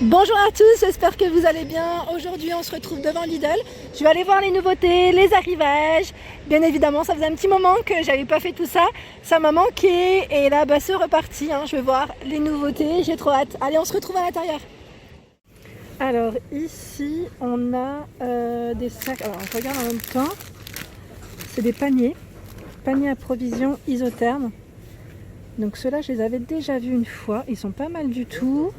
Bonjour à tous, j'espère que vous allez bien. Aujourd'hui on se retrouve devant Lidl. Je vais aller voir les nouveautés, les arrivages. Bien évidemment, ça faisait un petit moment que j'avais pas fait tout ça. Ça m'a manqué et là c'est reparti. Je vais voir les nouveautés, j'ai trop hâte. Allez, on se retrouve à l'intérieur. Alors ici on a des sacs. Alors on regarde en même temps. C'est des paniers à provisions isothermes. Donc ceux-là je les avais déjà vus une fois. Ils sont pas mal du tout.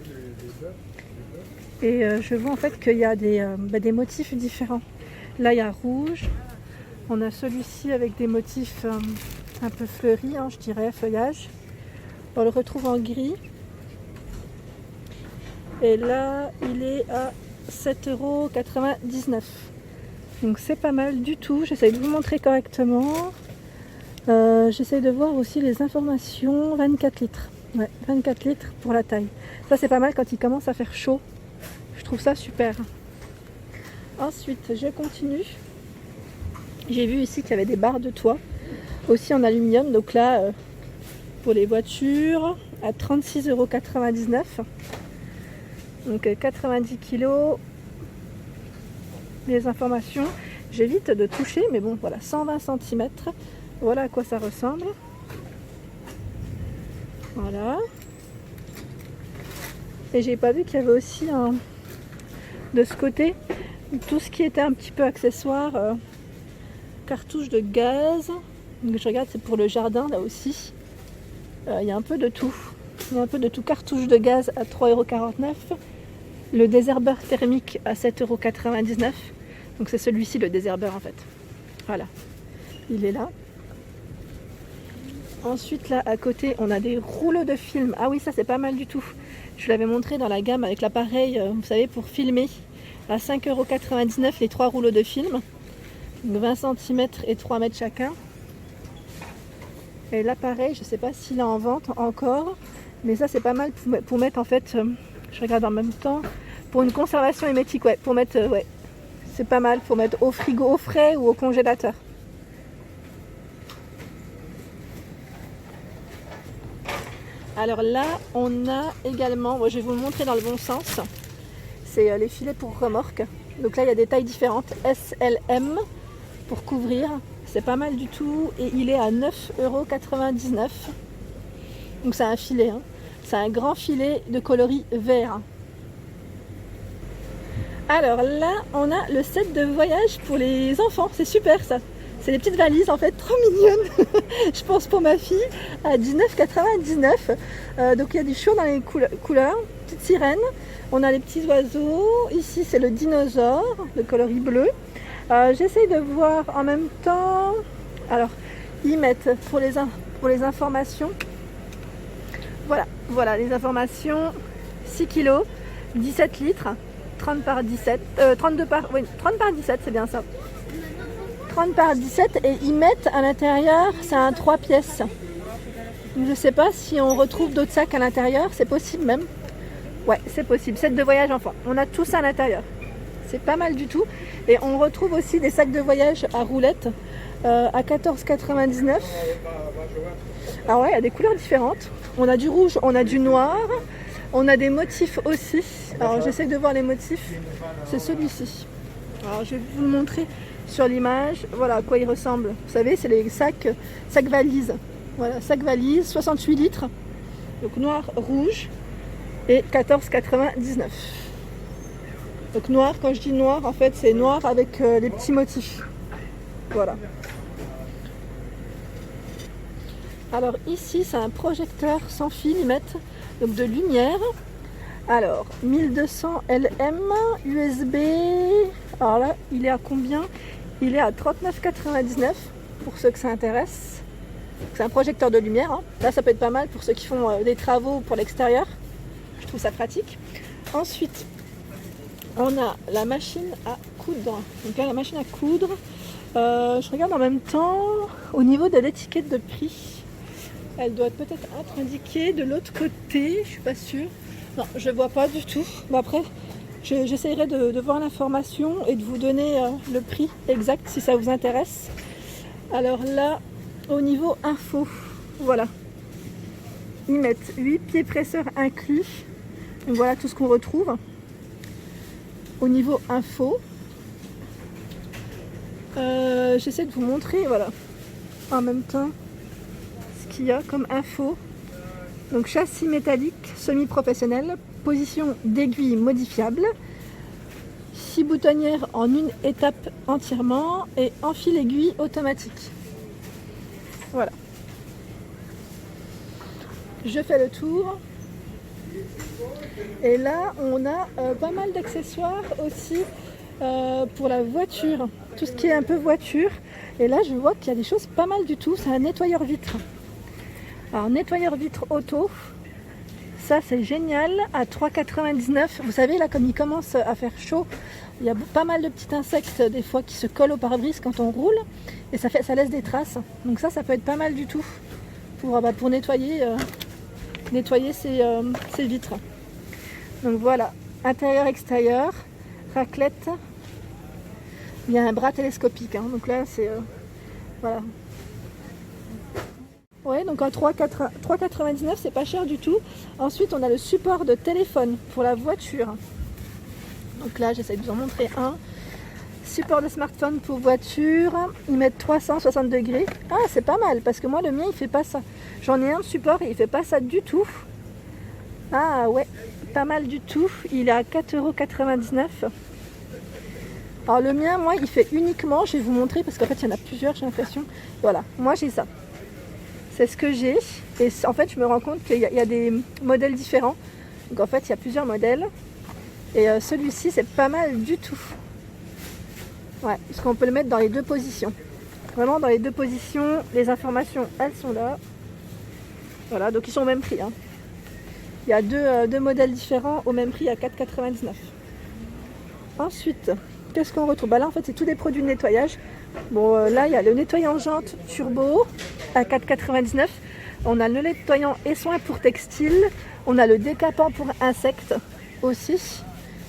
Et je vois en fait qu'il y a des motifs différents. Là il y a rouge, on a celui-ci avec des motifs un peu fleuris, je dirais, feuillage. On le retrouve en gris. Et là il est à 7,99 €. Donc c'est pas mal du tout, j'essaie de vous montrer correctement. J'essaie de voir aussi les informations, 24 litres. Ouais, 24 litres pour la taille. Ça c'est pas mal quand il commence à faire chaud. Je trouve ça super. Ensuite, je continue. J'ai vu ici qu'il y avait des barres de toit, aussi en aluminium. Donc là, pour les voitures, à 36,99 €. Donc 90 kg. Les informations, j'évite de toucher, mais bon, voilà, 120 cm. Voilà à quoi ça ressemble. Voilà. Et j'ai pas vu qu'il y avait aussi de ce côté tout ce qui était un petit peu accessoire, cartouches de gaz. Donc je regarde, c'est pour le jardin là aussi. Il y a un peu de tout. Il y a un peu de tout. Cartouches de gaz à 3,49 €. Le désherbeur thermique à 7,99 €. Donc c'est celui-ci le désherbeur en fait. Voilà. Il est là. Ensuite là à côté on a des rouleaux de film. Ah oui, ça c'est pas mal du tout. Je l'avais montré dans la gamme avec l'appareil, vous savez, pour filmer, à 5,99 € les 3 rouleaux de film. Donc 20 cm et 3 mètres chacun. Et l'appareil, je ne sais pas s'il est en vente encore, mais ça c'est pas mal pour mettre en fait, je regarde en même temps, pour une conservation hermétique, ouais, pour mettre, ouais, c'est pas mal pour mettre au frigo, au frais ou au congélateur. Alors là, on a également, je vais vous le montrer dans le bon sens, c'est les filets pour remorque. Donc là, il y a des tailles différentes, S, L, M, pour couvrir. C'est pas mal du tout et il est à 9,99 €. Donc c'est un filet, c'est un grand filet de coloris vert. Alors là, on a le set de voyage pour les enfants, c'est super ça. C'est des petites valises en fait, trop mignonnes. Je pense pour ma fille, à 19,99 €. Donc il y a du chaud dans les couleurs, petite sirène. On a les petits oiseaux. Ici c'est le dinosaure, le coloris bleu. J'essaye de voir en même temps. Alors ils mettent pour les informations. Voilà les informations. 6 kg, 17 litres, 30 par 17, 30 par 17, c'est bien ça. 30 par 17 et ils mettent à l'intérieur, c'est un 3 pièces. Je ne sais pas si on retrouve d'autres sacs à l'intérieur, c'est possible même. Ouais, c'est possible. Set de voyage enfant. On a tout ça à l'intérieur. C'est pas mal du tout. Et on retrouve aussi des sacs de voyage à roulettes à 14,99 €. Alors ouais, il y a des couleurs différentes. On a du rouge, on a du noir, on a des motifs aussi. Alors j'essaie de voir les motifs. C'est celui-ci. Alors je vais vous le montrer sur l'image. Voilà à quoi il ressemble. Vous savez, c'est les sacs valises. Voilà, sac valise, 68 litres. Donc noir, rouge et 14,99 €. Donc noir, quand je dis noir, en fait c'est noir avec les petits motifs. Voilà. Alors ici c'est un projecteur sans fil, ils mettent donc de lumière. Alors 1200 LM USB. Alors là il est à combien? Il est à 39,99 € pour ceux que ça intéresse. C'est un projecteur de lumière. Là ça peut être pas mal pour ceux qui font des travaux pour l'extérieur. Je trouve ça pratique. Ensuite on a la machine à coudre. Donc là la machine à coudre. Je regarde en même temps au niveau de l'étiquette de prix. Elle doit peut-être être indiquée de l'autre côté, je suis pas sûre. Non, je ne vois pas du tout. Mais après, j'essaierai de voir l'information et de vous donner le prix exact si ça vous intéresse. Alors là, au niveau info, voilà. Ils mettent 8 pieds presseurs inclus. Donc voilà tout ce qu'on retrouve. Au niveau info, j'essaie de vous montrer, voilà, en même temps, ce qu'il y a comme info. Donc châssis métallique semi-professionnel, position d'aiguille modifiable, 6 boutonnières en une étape entièrement et enfile aiguille automatique. Voilà. Je fais le tour. Et là, on a pas mal d'accessoires aussi pour la voiture. Tout ce qui est un peu voiture. Et là, je vois qu'il y a des choses pas mal du tout. C'est un nettoyeur vitre. Alors, nettoyeur vitre auto. Ça, c'est génial. À 3,99 €. Vous savez, là, comme il commence à faire chaud, il y a pas mal de petits insectes, des fois, qui se collent au pare-brise quand on roule. Et ça laisse des traces. Donc ça peut être pas mal du tout pour nettoyer ces vitres. Donc voilà, intérieur, extérieur, raclette. Il y a un bras télescopique, hein. Donc là c'est voilà. Ouais, donc à 3,99 €, c'est pas cher du tout. Ensuite on a le support de téléphone pour la voiture. Donc là j'essaie de vous en montrer un. Support de smartphone pour voiture, ils mettent 360 degrés. Ah, c'est pas mal parce que moi le mien il fait pas ça. J'en ai un support et il fait pas ça du tout. Ah ouais, pas mal du tout. Il est à 4,99 €. Alors le mien, moi, il fait uniquement, je vais vous montrer parce qu'en fait il y en a plusieurs, j'ai l'impression. Voilà, moi j'ai ça. C'est ce que j'ai. Et en fait je me rends compte qu'il y a des modèles différents. Donc en fait il y a plusieurs modèles. Et celui-ci c'est pas mal du tout. Ouais, parce qu'on peut le mettre dans les deux positions. Vraiment dans les deux positions, les informations, elles sont là. Voilà, donc ils sont au même prix, hein. Il y a deux modèles différents au même prix à 4,99 €. Ensuite, qu'est-ce qu'on retrouve? Bah là, en fait, c'est tous des produits de nettoyage. Bon, là, il y a le nettoyant jante turbo à 4,99 €. On a le nettoyant essuie pour textile. On a le décapant pour insectes aussi.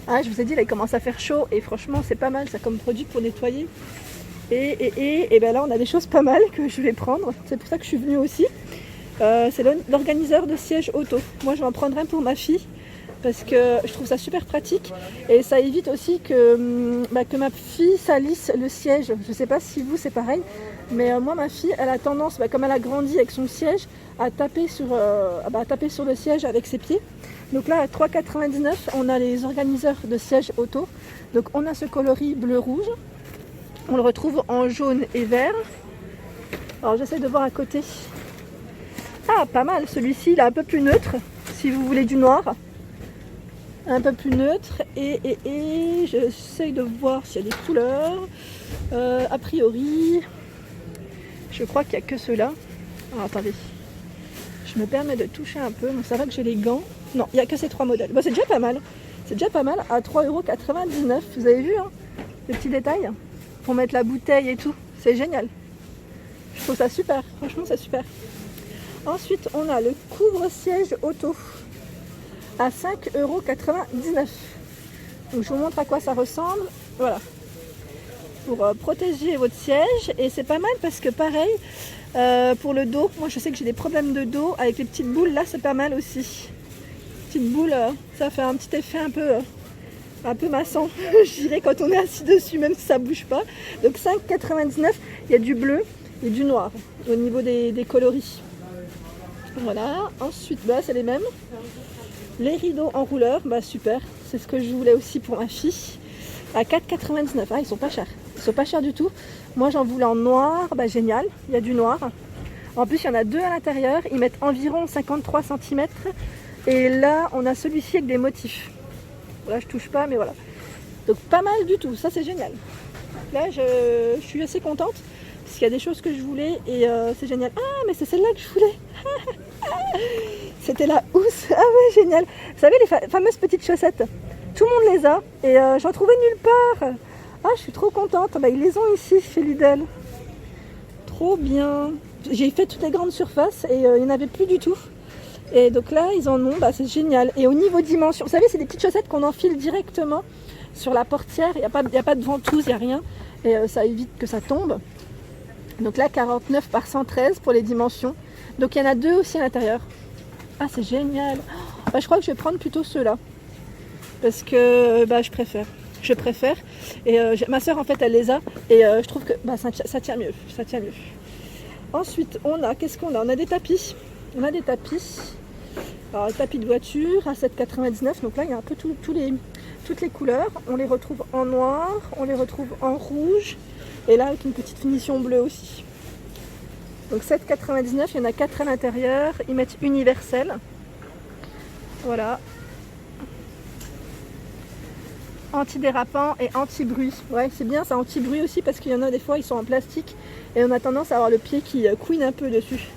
Ah, je vous ai dit, là, il commence à faire chaud et franchement, c'est pas mal ça comme produit pour nettoyer. Et ben là, on a des choses pas mal que je vais prendre. C'est pour ça que je suis venue aussi. C'est l'organiseur de siège auto. Moi, je vais en prendre un pour ma fille parce que je trouve ça super pratique et ça évite aussi que ma fille salisse le siège. Je sais pas si vous, c'est pareil, mais moi, ma fille, elle a tendance, comme elle a grandi avec son siège, à taper sur le siège avec ses pieds. Donc là, à 3,99 €, on a les organiseurs de sièges auto. Donc on a ce coloris bleu-rouge. On le retrouve en jaune et vert. Alors j'essaie de voir à côté. Ah, pas mal. Celui-ci, il est un peu plus neutre, si vous voulez du noir. Un peu plus neutre. Et j'essaie de voir s'il y a des couleurs. A priori, je crois qu'il n'y a que ceux-là. Alors attendez. Je me permets de toucher un peu. Donc ça va que j'ai les gants. Non, il n'y a que ces 3 modèles. Bon, c'est déjà pas mal. C'est déjà pas mal à 3,99 €. Vous avez vu, hein, le petit détail pour mettre la bouteille et tout. C'est génial. Je trouve ça super. Franchement, c'est super. Ensuite, on a le couvre-siège auto à 5,99 €. Donc, je vous montre à quoi ça ressemble. Voilà. Pour protéger votre siège. Et c'est pas mal parce que pareil, pour le dos, moi je sais que j'ai des problèmes de dos avec les petites boules. Là, c'est pas mal aussi. Petite boule, ça fait un petit effet un peu maçon, je dirais, quand on est assis dessus, même si ça bouge pas. Donc 5,99 €, il y a du bleu et du noir au niveau des coloris. Voilà, ensuite, c'est les mêmes. Les rideaux en rouleur, super, c'est ce que je voulais aussi pour ma fille. À 4,99 €, ah, ils sont pas chers. Ils sont pas chers du tout. Moi, j'en voulais en noir, génial, il y a du noir. En plus, il y en a 2 à l'intérieur, ils mettent environ 53 cm. Et là, on a celui-ci avec des motifs. Là, je touche pas, mais voilà. Donc, pas mal du tout. Ça, c'est génial. Là, je suis assez contente parce qu'il y a des choses que je voulais et c'est génial. Ah, mais c'est celle-là que je voulais. C'était la housse. Ah ouais, génial. Vous savez, les fameuses petites chaussettes. Tout le monde les a et j'en trouvais nulle part. Ah, je suis trop contente. Ils les ont ici chez Lidl. Trop bien. J'ai fait toutes les grandes surfaces et il n'y en avait plus du tout. Et donc là, ils en ont, c'est génial. Et au niveau dimension, vous savez, c'est des petites chaussettes qu'on enfile directement sur la portière. Il n'y a pas de ventouse, il n'y a rien. Et ça évite que ça tombe. Donc là, 49 par 113 pour les dimensions. Donc il y en a 2 aussi à l'intérieur. Ah, c'est génial. Bah, je crois que je vais prendre plutôt ceux-là. Parce que bah, je préfère. Et ma soeur en fait elle les a. Et je trouve que bah, ça tient mieux. Ensuite qu'est-ce qu'on a? On a des tapis. Alors, le tapis de voiture à 7,99. Donc là il y a un peu toutes les couleurs. On les retrouve en noir, on les retrouve en rouge. Et là avec une petite finition bleue aussi. Donc 7,99, il y en a 4 à l'intérieur. Ils mettent universel. Voilà. Antidérapant et anti-bruit. Ouais, c'est bien, ça anti-bruit aussi parce qu'il y en a des fois, ils sont en plastique et on a tendance à avoir le pied qui couine un peu dessus.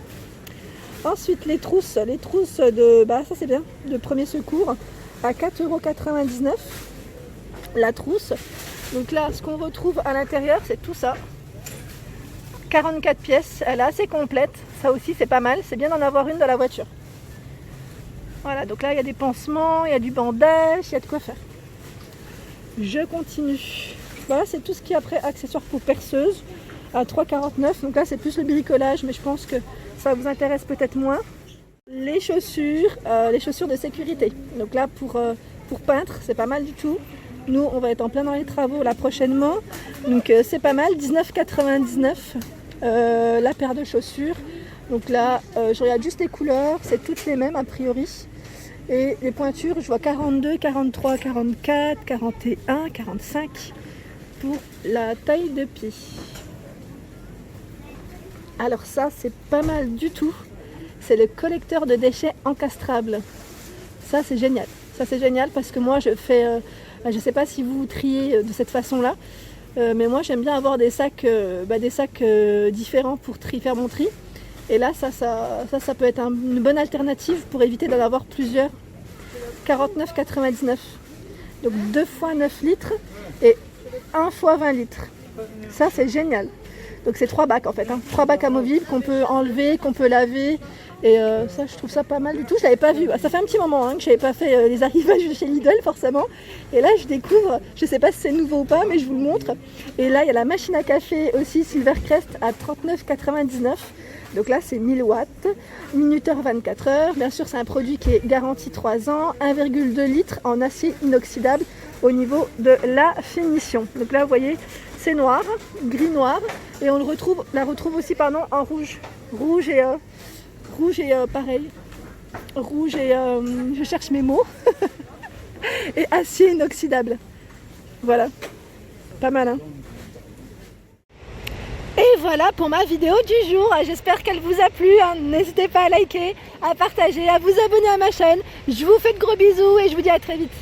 Ensuite, les trousses de, bah ça c'est bien, de premier secours à 4,99 € la trousse. Donc là, ce qu'on retrouve à l'intérieur, c'est tout ça. 44 pièces, elle est assez complète. Ça aussi, c'est pas mal. C'est bien d'en avoir une dans la voiture. Voilà, donc là, il y a des pansements, il y a du bandage, il y a de quoi faire. Je continue. Voilà, c'est tout ce qui est après accessoires pour perceuse à 3,49 €. Donc là, c'est plus le bricolage, mais je pense que ça vous intéresse peut-être moins. Les chaussures de sécurité. Donc là, pour peintre, c'est pas mal du tout. Nous, on va être en plein dans les travaux là prochainement. Donc c'est pas mal, 19,99 € la paire de chaussures. Donc là, je regarde juste les couleurs, c'est toutes les mêmes a priori. Et les pointures, je vois 42, 43, 44, 41, 45 pour la taille de pied. Alors ça, c'est pas mal du tout. C'est le collecteur de déchets encastrable. Ça, c'est génial. Ça, c'est génial parce que moi, je fais... je ne sais pas si vous triez de cette façon-là, mais moi, j'aime bien avoir des sacs différents pour faire mon tri. Et là, ça peut être une bonne alternative pour éviter d'en avoir plusieurs. 49,99 €. Donc 2 fois 9 litres et 1 fois 20 litres. Ça, c'est génial. Donc c'est 3 bacs en fait. 3 bacs amovibles qu'on peut enlever, qu'on peut laver. Et ça, je trouve ça pas mal du tout. Je l'avais pas vu. Ça fait un petit moment que je n'avais pas fait les arrivages chez Lidl forcément. Et là, je découvre, je sais pas si c'est nouveau ou pas, mais je vous le montre. Et là, il y a la machine à café aussi Silvercrest à 39,99 €. Donc là, c'est 1000 watts, minuteur 24 heures. Bien sûr, c'est un produit qui est garanti 3 ans, 1,2 litres en acier inoxydable au niveau de la finition. Donc là, vous voyez, c'est noir, gris noir, et on la retrouve aussi en rouge. Rouge et pareil. Rouge et je cherche mes mots. Et acier inoxydable. Voilà. Pas mal, hein? Et voilà pour ma vidéo du jour. J'espère qu'elle vous a plu. N'hésitez pas à liker, à partager, à vous abonner à ma chaîne. Je vous fais de gros bisous et je vous dis à très vite.